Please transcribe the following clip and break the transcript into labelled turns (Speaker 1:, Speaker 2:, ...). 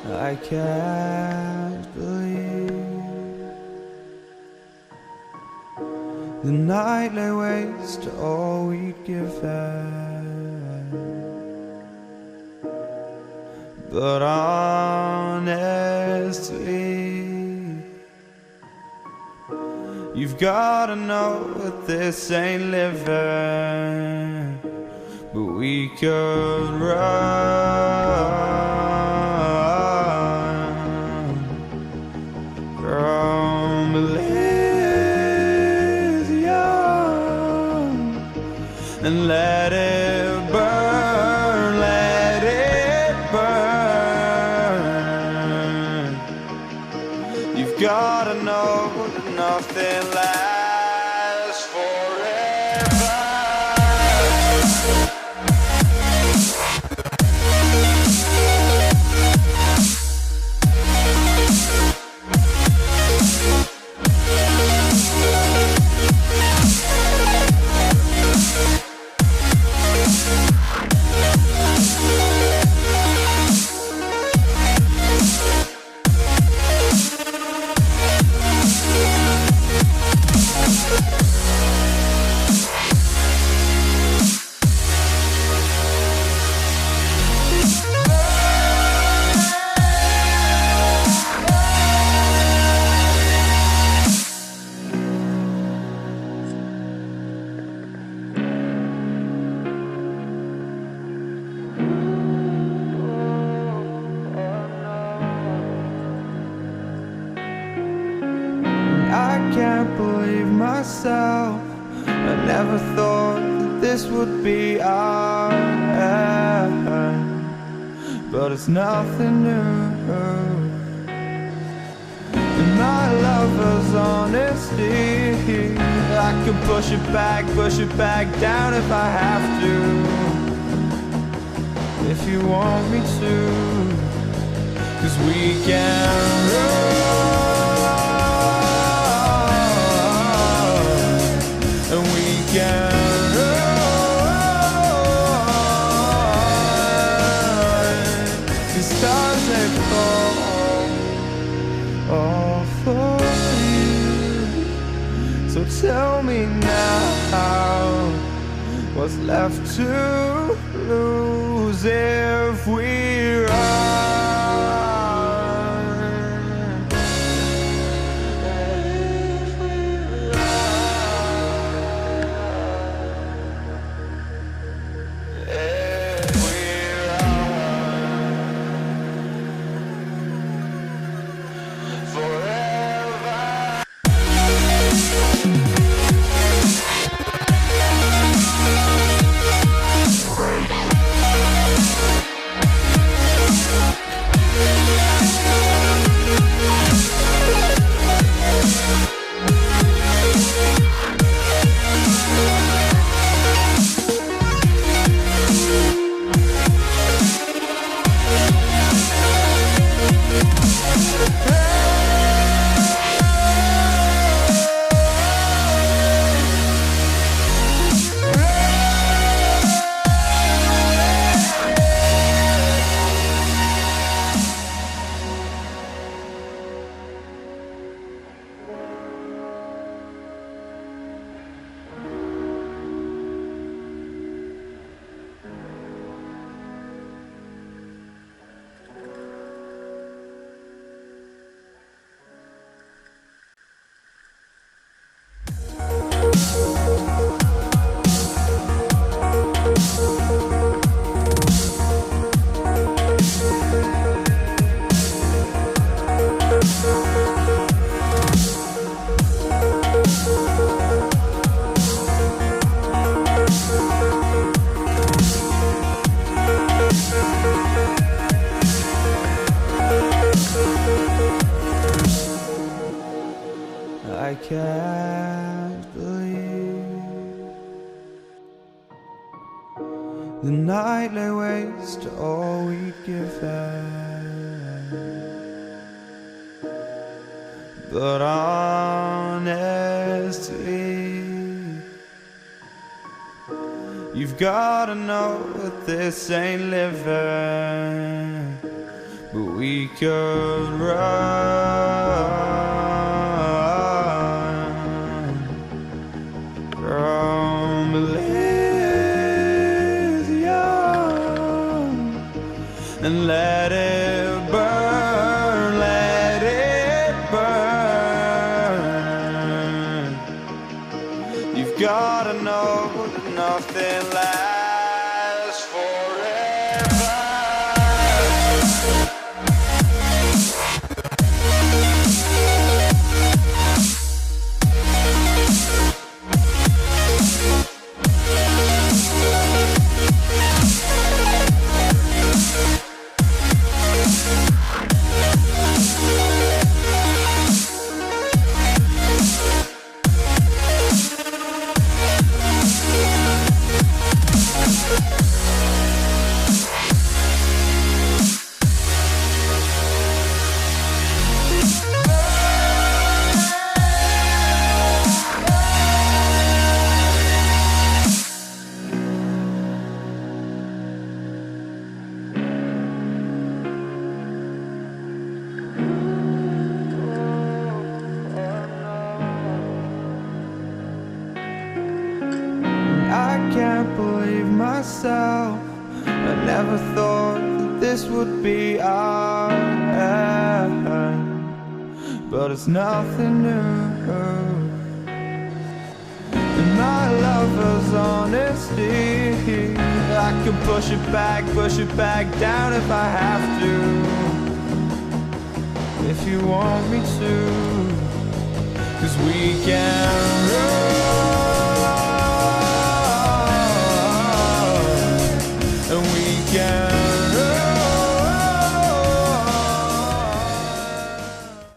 Speaker 1: I can't believe the night lay waste to all we'd given. But honestly, you've gotta know that this ain't living. But we could run from Elysium and let it burn, let it burn. You've gotta know that nothing lasts forever. I can't believe myself. I never thought that this would be our end, but it's nothing new. And my lover's honesty, I can push it back down if I have to. If you want me to, 'cause we can run. The stars they fall all for you. So tell me now, what's left to lose if we run? I can't believe the night lay waste to all we'd given. But honestly, you've gotta know that this ain't living. But we we could run. From Elysium and let it burn, let it burn. You've gotta know that nothing lasts forever. I can't believe myself. I never thought that this would be our end, but it's nothing new. And my lover's honesty, I can push it back down if I have to. If you want me to, 'cause we can run.